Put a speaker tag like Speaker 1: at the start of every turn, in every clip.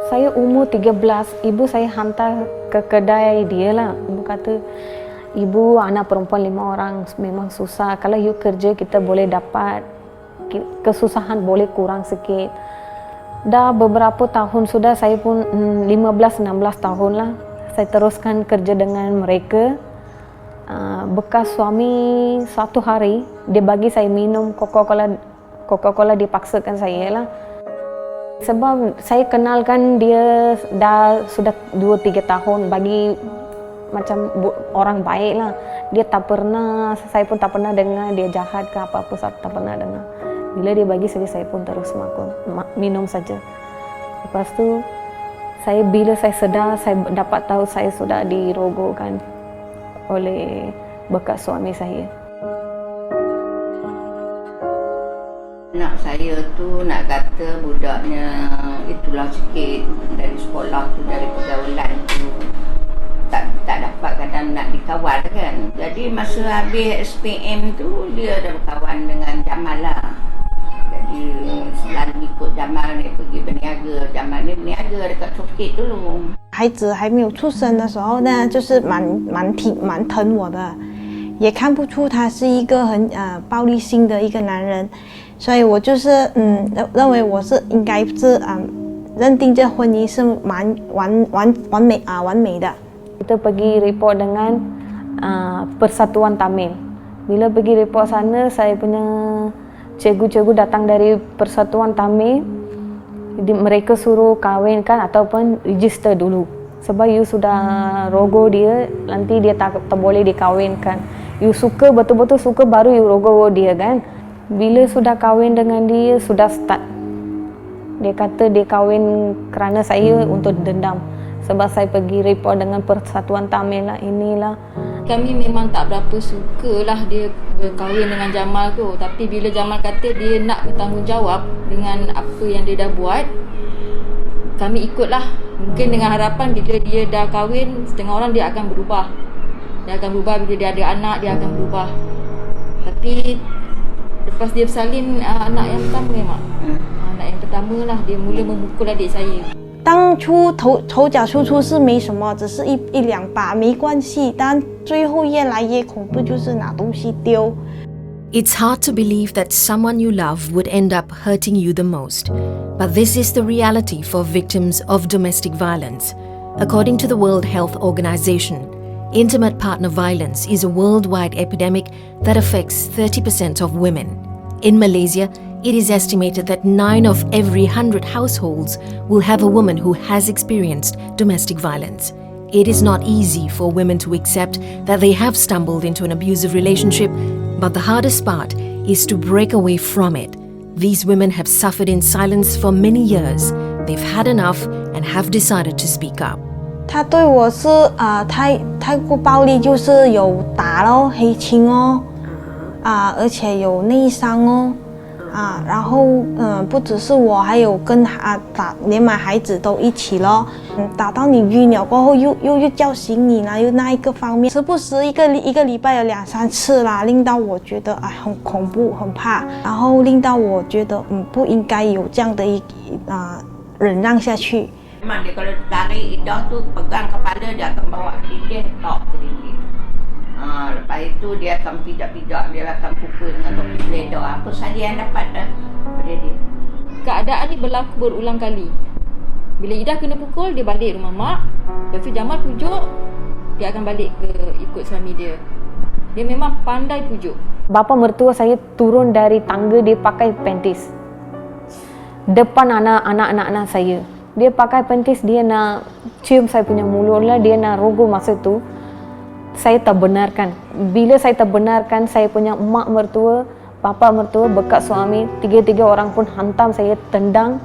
Speaker 1: Saya umur 13, ibu saya hantar ke kedai dia lah. Ibu kata, ibu anak perempuan 5 orang memang susah. Kalau you kerja kita boleh dapat, kesusahan boleh kurang sikit. Dah beberapa tahun sudah, saya pun 15-16 tahun lah. Saya teruskan kerja dengan mereka. Bekas suami satu hari, dia bagi saya minum Coca-Cola dia paksakan saya lah. Sebab saya kenalkan dia dah sudah 2-3 tahun, bagi macam orang baik lah. Dia tak pernah, saya pun tak pernah dengar dia jahat ke apa-apa, saya tak pernah dengar. Bila dia bagi saya pun terus minum saja. Lepas tu, bila saya sedar, saya dapat tahu saya sudah dirogokan oleh bekas suami saya.
Speaker 2: Anak saya tu nak kata budaknya itulah sikit dari sekolah tu, dari pergaulan tu tak dapat kadang nak dikawal kan. Jadi masa habis SPM tu dia dah berkawan dengan Jamal lah. Jadi selalu ikut Jamal ni pergi berniaga. Jamal ni berniaga dekat Sokit dulu.
Speaker 3: 孩子还没有出生的时候呢，就是蛮疼我的，也看不出他是一个很暴力性的一个男人。所以我就是认为我是应该是认定这婚姻是完美的。
Speaker 1: Kita pergi report dengan Persatuan Tamil. Bila pergi report sana, saya punya cikgu-cikgu datang dari Persatuan Tamil. Mereka suruh kahwinkan ataupun register dulu. Sebab you sudah rogo dia, nanti dia tak boleh dikahwinkan. You suka, betul-betul suka, baru you rogo dia kan. Bila sudah kahwin dengan dia, sudah start. Dia kata dia kahwin kerana saya untuk dendam. Sebab saya pergi report dengan Persatuan Tamil lah, inilah.
Speaker 4: Kami memang tak berapa sukalah dia berkahwin dengan Jamal tu. Tapi bila Jamal kata dia nak bertanggungjawab dengan apa yang dia dah buat, kami ikutlah. Mungkin dengan harapan bila dia dah kahwin, setengah orang dia akan berubah. Dia akan berubah bila dia ada anak, dia akan berubah. Tapi lepas dia bersalin anak yang pertama mak. Anak yang pertama lah, dia mula memukul adik saya.
Speaker 3: 当初头脚输出是没什么，只是一两把没关系，但最后越来越恐怖，就是拿东西丢。
Speaker 5: It's hard to believe that someone you love would end up hurting you the most, but this is the reality for victims of domestic violence. According to the World Health Organization, intimate partner violence is a worldwide epidemic that affects 30% of women. In Malaysia, it is estimated that 9 of every 100 households will have a woman who has experienced domestic violence. It is not easy for women to accept that they have stumbled into an abusive relationship, but the hardest part is to break away from it. These women have suffered in silence for many years. They've had enough and have decided to speak up.
Speaker 3: 他对我是太过暴力，就是有打咯、黑亲哦，而且有内伤哦。 然后不只是我，还有跟连买孩子都一起咯。打到你晕了过后，又叫醒你啦，又那一个方面，时不时一个礼拜有2-3次啦，令到我觉得很恐怖、很怕，然后令到我觉得不应该有这样的忍让下去。
Speaker 2: Memang dia kalau tarik lidah tu pegang kepala dia akan bawa dinding tok ke dinding. Lepas itu dia akan pijak-pijak, dia akan pukul dengan topi sledor. Apa saja yang dapat dah pada dia.
Speaker 4: Keadaan ni berlaku berulang kali. Bila Ida kena pukul, dia balik rumah mak. Lepas tu Jamal pujuk, dia akan balik ke ikut suami dia. Dia memang pandai pujuk.
Speaker 1: Bapa mertua saya turun dari tangga, dia pakai pentis. Depan anak-anak saya. Dia pakai pentis, dia nak cium saya punya mulut lah, dia nak rogo masa tu. Saya tak benarkan. Bila saya tak benarkan, saya punya mak mertua, bapa mertua, bekas suami, 3 orang pun hantam saya, tendang.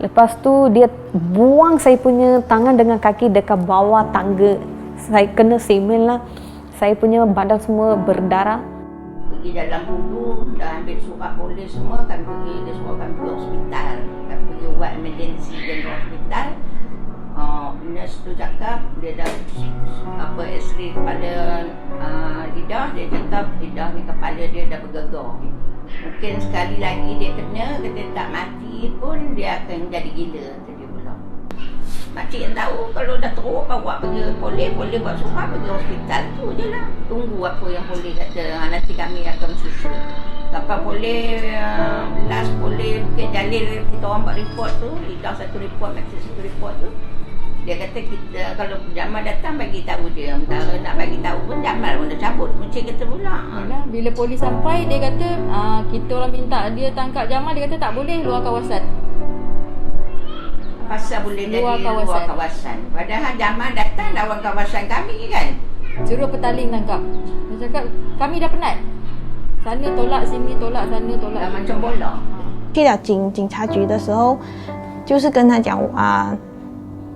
Speaker 1: Lepas tu dia buang saya punya tangan dengan kaki dekat bawah tangga. Saya kena semen lah. Saya punya badan semua berdarah.
Speaker 2: Pergi dalam dulu, dah ambil surat polis semua, kan pergi, dia suruh kan pergi hospital. Kan pergi buat emergency di hospital. Nurse tu cakap dia dah X-ray kepala lidah, dia cakap lidah ni kepala dia dah bergegar. Mungkin sekali lagi dia kena, kata tak mati pun dia akan jadi gila, dia pula. Makcik yang tahu kalau dah teruk bawa pergi polis bawa sumpah pergi hospital tu je lah. Tunggu apa yang polis kata, nanti kami akan susul. Sampai polis, last polis Bukit Jalil kita orang buat report tu, lidah satu report, maksud satu report tu. Dia kata kita kalau Jamal datang bagi tahu dia. Mentara nak bagi tahu pun Jamal pun dah cabut. Macam kata pula.
Speaker 4: Yalah, bila polis sampai dia kata kita orang minta dia tangkap Jamal, dia kata tak boleh luar kawasan.
Speaker 2: Pasal boleh
Speaker 4: Luar
Speaker 2: jadi
Speaker 4: kawasan.
Speaker 2: luar kawasan. Padahal Jamal datang lawan kawasan kami kan.
Speaker 4: Suruh petaling tangkap. Dia cakap kami dah penat. Sana tolak, sini tolak, sana tolak.
Speaker 2: Dah macam bola.
Speaker 3: 去了警察局的时候，就是跟他讲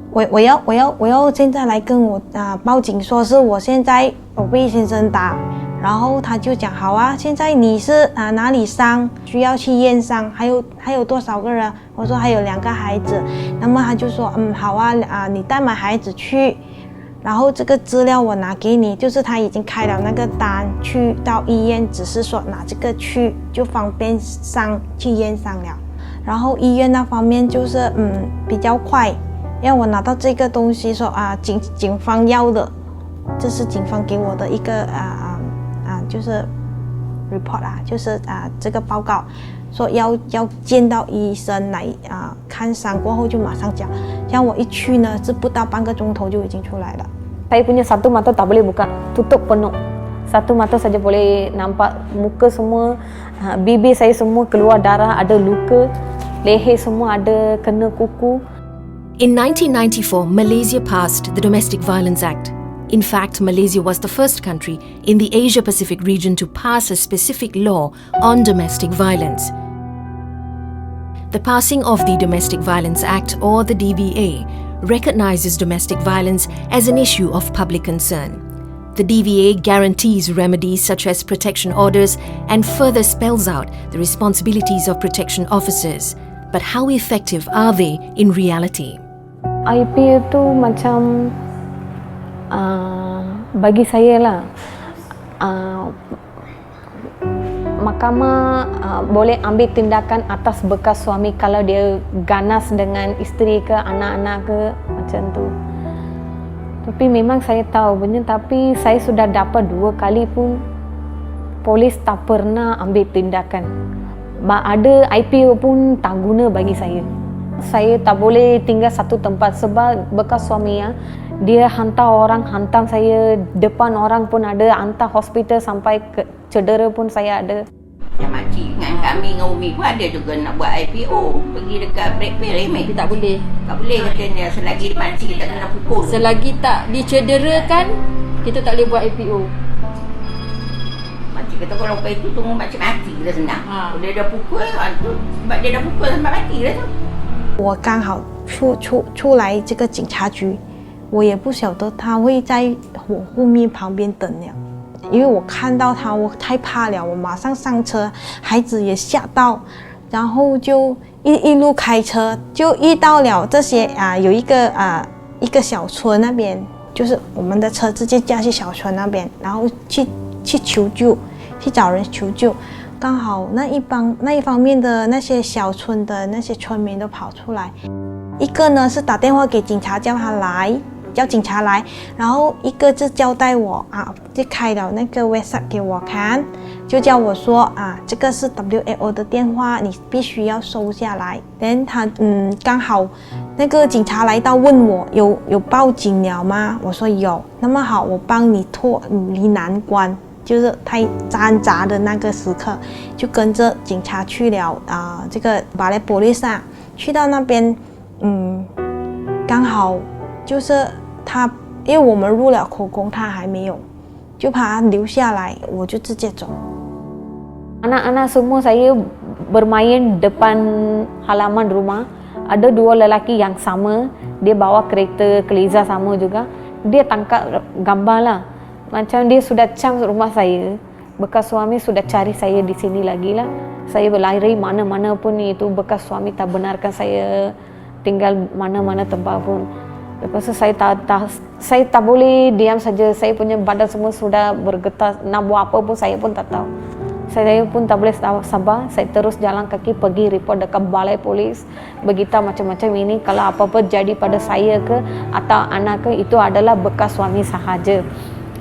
Speaker 3: 我要现在来跟我报警，说是我现在我被先生打，然后他就讲好啊，现在你是哪里伤，需要去验伤，还有多少个人？我说还有2个孩子，那么他就说好啊你带埋孩子去。然后这个资料我拿给你，就是他已经开了那个单，去到医院，只是说拿这个去就方便上去验伤了。然后医院那方面就是比较快，因为我拿到这个东西说警方要的，这是警方给我的一个就是 report 就是这个报告，说要见到医生来看伤过后就马上讲。像我一去呢，是不到半个钟头就已经出来了。
Speaker 1: Saya punya satu mata tak boleh buka, tutup penuh. Satu mata saja boleh nampak, muka semua, bibir saya semua keluar darah, ada luka, leher semua ada kena kuku.
Speaker 5: In 1994, Malaysia passed the Domestic Violence Act. In fact, Malaysia was the first country in the Asia-Pacific region to pass a specific law on domestic violence. The passing of the Domestic Violence Act, or the DVA, recognizes domestic violence as an issue of public concern. The DVA guarantees remedies such as protection orders and further spells out the responsibilities of protection officers. But how effective are they in reality?
Speaker 1: IP itu macam bagi saya lah, mahkamah boleh ambil tindakan atas bekas suami kalau dia ganas dengan isteri ke anak-anak ke macam tu. Tapi memang saya tahu benar, tapi saya sudah dapat 2 kali pun polis tak pernah ambil tindakan. Ada IPO pun tak guna bagi saya. Saya tak boleh tinggal satu tempat sebab bekas suami dia hantam saya depan orang pun ada, hantar hospital sampai ke cedera pun saya ada.
Speaker 2: Yang makcik dengan kami dengan Umi pun ada juga nak buat IPO. Pergi dekat Bradfield Remeh.
Speaker 4: Tapi tak boleh.
Speaker 2: Tak boleh katanya selagi makcik tak kena pukul.
Speaker 4: Selagi tak dicederakan, kita tak boleh buat IPO.
Speaker 2: Makcik kata kalau lepas itu tunggu makcik mati dah senang. Kalau dia dah pukul, tu sebab dia dah pukul sampai mati dah tu.
Speaker 3: 我刚好出来这个警察局，我也不晓得他会在我后面旁边等了。 因为我看到他，我太怕了，我马上上车，孩子也吓到，然后就一路开车，就遇到了这些有一个小村那边，就是我们的车直接驾去小村那边，然后去求救，去找人求救，刚好那一方面的那些小村的那些村民都跑出来，一个呢是打电话给警察叫警察来，然后一个就交代我就开了那个 website 给我看，就叫我说这个是 WHO 的电话，你必须要收下来。然后他刚好那个警察来到问我有报警了吗？我说有。那么好，我帮你离难关，就是太挣扎的那个时刻，就跟着警察去了这个巴雷波利萨，去到那边刚好。 就是他，因为我们录了口供，他还没有，就把他留下来，我就直接走。
Speaker 1: Anak-anak semua saya bermain depan halaman rumah. Ada 2 lelaki yang sama, dia bawa kereta Kleza sama juga. Dia tangkap gambar lah. Macam dia sudah cam rumah saya. Bekas suami sudah cari saya di sini lagi lah. Saya berlari mana-mana pun itu bekas suami tak benarkan saya tinggal mana-mana tempat pun. Lepas tu saya tak boleh diam saja. Saya punya badan semua sudah bergetar. Nak buat apa pun saya pun tak tahu. Saya pun tak boleh sabar, saya terus jalan kaki pergi report dekat balai polis, beritahu macam-macam ini, kalau apa-apa jadi pada saya ke atau anak ke, itu adalah bekas suami sahaja.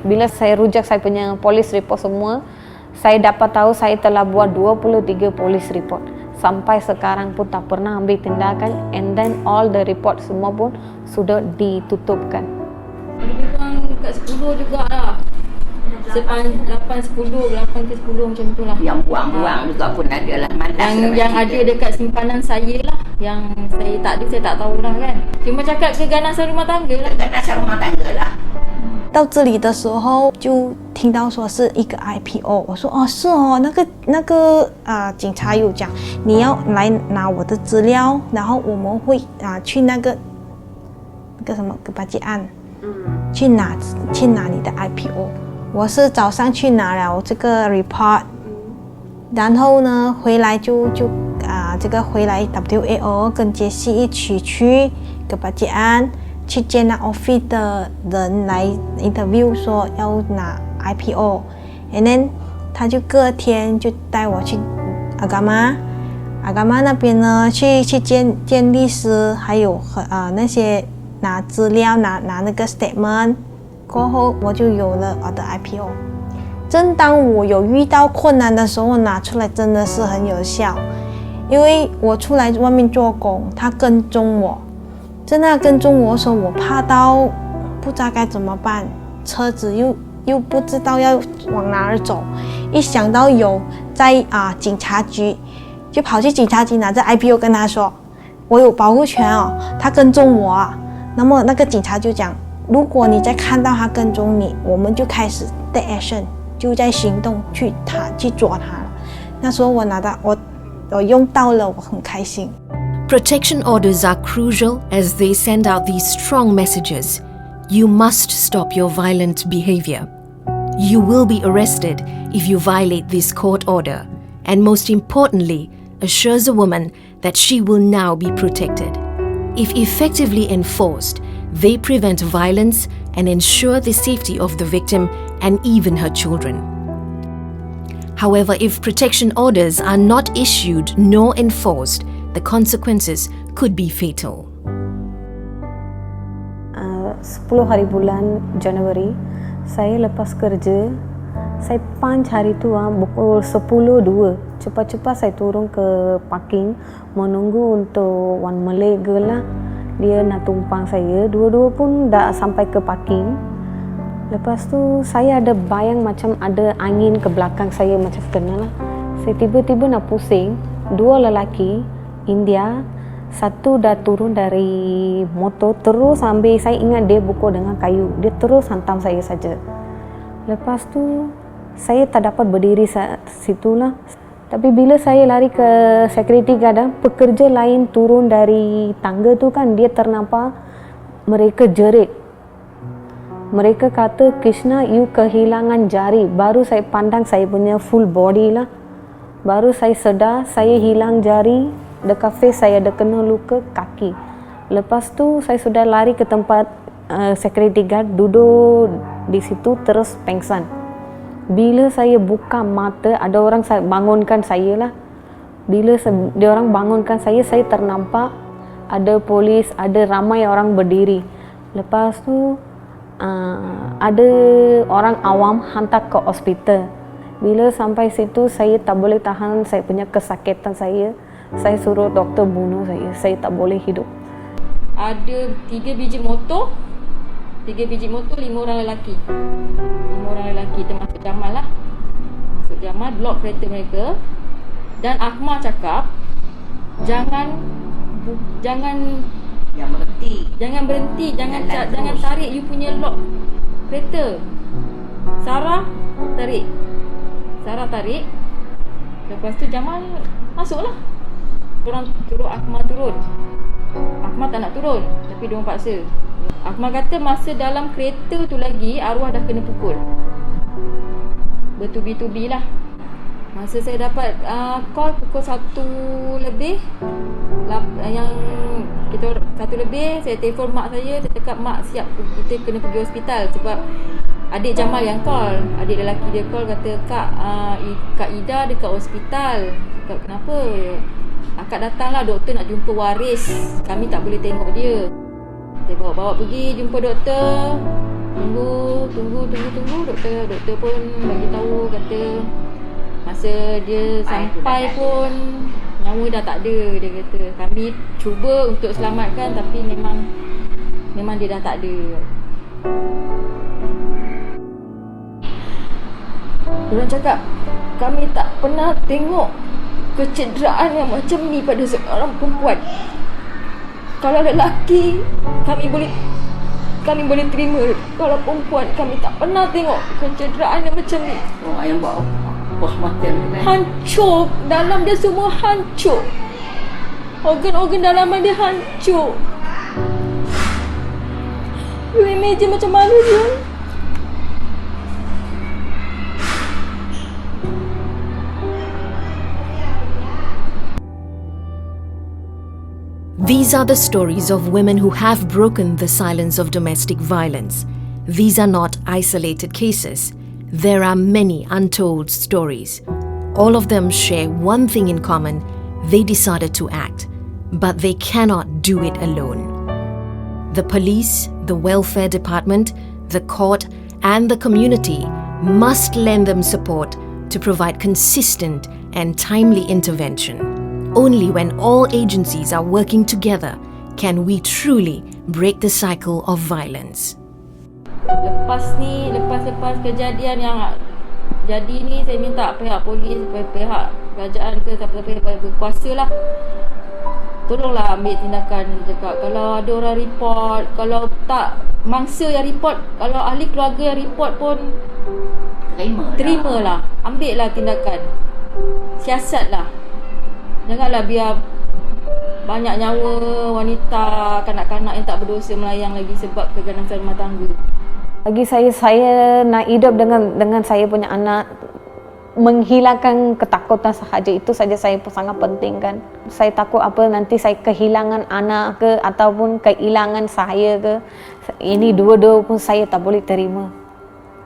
Speaker 1: Bila saya rujak saya punya polis report semua, saya dapat tahu saya telah buat 23 polis report. Sampai sekarang pun tak pernah ambil tindakan, and then all the report semua pun sudah ditutupkan.
Speaker 4: Lebih kurang kat 10 jugalah. 8 ke 10 macam tu lah.
Speaker 2: Yang buang-buang juga pun ada lah. Malas
Speaker 4: Yang ada dekat simpanan saya lah. Yang saya tak ada, saya tak tahulah kan. Cuma cakap keganasan rumah tangga lah.
Speaker 2: Keganasan rumah tangga lah.
Speaker 3: 到这里的时候就听到说是一个 IPO， 我说哦是哦，警察有讲你要来拿我的资料，然后我们会去那个什么个八戒案，去拿你的 IPO。我是早上去拿了这个 report， 然后呢回来这个回来 WAO 跟杰西一起去个八戒案。去见那 office 的人来 interview 说要拿 IPO，and then 他就隔天就带我去阿嘎玛那边呢去见律师，还有那些拿资料拿那个 statement， 过后我就有了我的 IPO。正当我有遇到困难的时候，拿出来真的是很有效，因为我出来外面做工，他跟踪我。真的跟踪我的时候，我怕到不知道该怎么办，车子又不知道要往哪儿走，一想到有在警察局，就跑去警察局拿着 IPO 跟他说，我有保护权哦，他跟踪我啊。那么那个警察就讲，如果你再看到他跟踪你，我们就开始 take action， 就在行动去捉他了。那时候我拿到我用到了，我很开心。
Speaker 5: Protection orders are crucial as they send out these strong messages. You must stop your violent behavior. You will be arrested if you violate this court order, and most importantly, assures a woman that she will now be protected. If effectively enforced, they prevent violence and ensure the safety of the victim and even her children. However, if protection orders are not issued nor enforced, the consequences could be fatal.
Speaker 1: 10 hari bulan Januari, saya lepas kerja. Saya 5 hari tu pukul 10.02 cepat-cepat saya turun ke parking menunggu untuk one Malay girl lah. Dia nak tumpang saya. Dua-dua pun dah sampai ke parking. Lepas tu saya ada bayang macam ada angin ke belakang saya macam kena lah. Saya tiba-tiba nak pusing. 2 lelaki India, satu dah turun dari motor terus ambil, saya ingat dia pukul dengan kayu. Dia terus hantam saya saja. Lepas tu saya tak dapat berdiri situ lah. Tapi bila saya lari ke security guard, pekerja lain turun dari tangga tu kan, dia ternampak mereka jerit. Mereka kata, Krishna, you kehilangan jari. Baru saya pandang saya punya full body lah. Baru saya sedar saya hilang jari. Dekat face saya ada kena luka kaki. Lepas tu saya sudah lari ke tempat security guard, duduk di situ terus pengsan. Bila saya buka mata, ada orang bangunkan saya lah. Bila dia orang bangunkan saya ternampak ada polis, ada ramai orang berdiri. Lepas tu ada orang awam hantar ke hospital. Bila sampai situ saya tak boleh tahan saya punya kesakitan saya. Saya suruh doktor bunuh saya tak boleh hidup.
Speaker 4: Ada 3 biji motor, 5 orang lelaki. 5 orang lelaki termasuk Jamal lah. Masuk Jamal, blok kereta mereka. Dan Akmal cakap, jangan berhenti, jangan tarik you punya lock kereta. Sarah tarik. Lepas tu Jamal masuklah. Orang turun, Akmal turun. Akmal tak nak turun, tapi diorang paksa. Akmal kata masa dalam kereta tu lagi arwah dah kena pukul. Bertubi-tubi lah. Masa saya dapat call pukul 1 lebih, yang kita 1 lebih, saya telefon mak saya cakap mak siap, kita kena pergi hospital sebab adik Jamal yang call, adik lelaki dia call kata, Kak Ida dekat hospital. Cakap, kenapa? Akak datanglah, doktor nak jumpa waris, kami tak boleh tengok dia. Saya bawa pergi jumpa doktor. Tunggu. Doktor pun bagi tahu, kata masa dia sampai pun nyawa dah tak ada. Dia kata kami cuba untuk selamatkan, tapi memang dia dah tak ada. Diorang cakap kami tak pernah tengok kecederaan yang macam ni pada seorang perempuan. Kalau lelaki kami boleh terima, kalau perempuan kami tak pernah tengok kecederaan yang macam ni.
Speaker 2: Yang buat postmortem kan?
Speaker 4: Hancur, dalam dia semua hancur. Organ-organ dalaman dia hancur. You imagine macam mana dia?
Speaker 5: These are the stories of women who have broken the silence of domestic violence. These are not isolated cases. There are many untold stories. All of them share one thing in common: they decided to act, but they cannot do it alone. The police, the welfare department, the court, and the community must lend them support to provide consistent and timely intervention. Only when all agencies are working together can we truly break the cycle of violence.
Speaker 4: Lepas kejadian yang jadi ni, saya minta pihak polis, pihak kerajaan ke siapa-siapa berkuasa lah, tolonglah ambil tindakan. Cakap kalau ada orang report, kalau tak mangsa yang report, kalau ahli keluarga yang report pun terimalah, ambil lah tindakan, siasatlah. Janganlah biar banyak nyawa wanita, kanak-kanak yang tak berdosa melayang lagi sebab keganasan rumah tangga.
Speaker 1: Bagi saya nak hidup dengan saya punya anak, menghilangkan ketakutan sahaja, itu saja saya pun sangat penting kan. Saya takut apa nanti saya kehilangan anak ke ataupun kehilangan saya ke. Ini dua-dua pun saya tak boleh terima.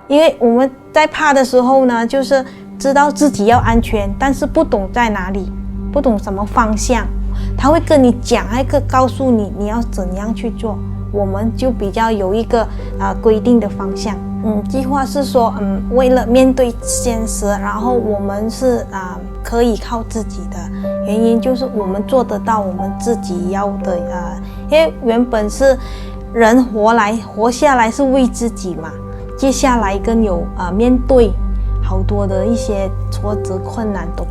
Speaker 3: 因为我们在怕的时候呢，就是知道自己要安全，但是不懂在哪里，不懂什么方向。他会跟你讲，还会告诉你你要怎样去做。我们就比较有一个规定的方向。计划是说，为了面对现实，然后我们是可以靠自己的。原因就是我们做得到我们自己要的因为原本是人活下来是为自己嘛。接下来更有面对好多的一些挫折困难都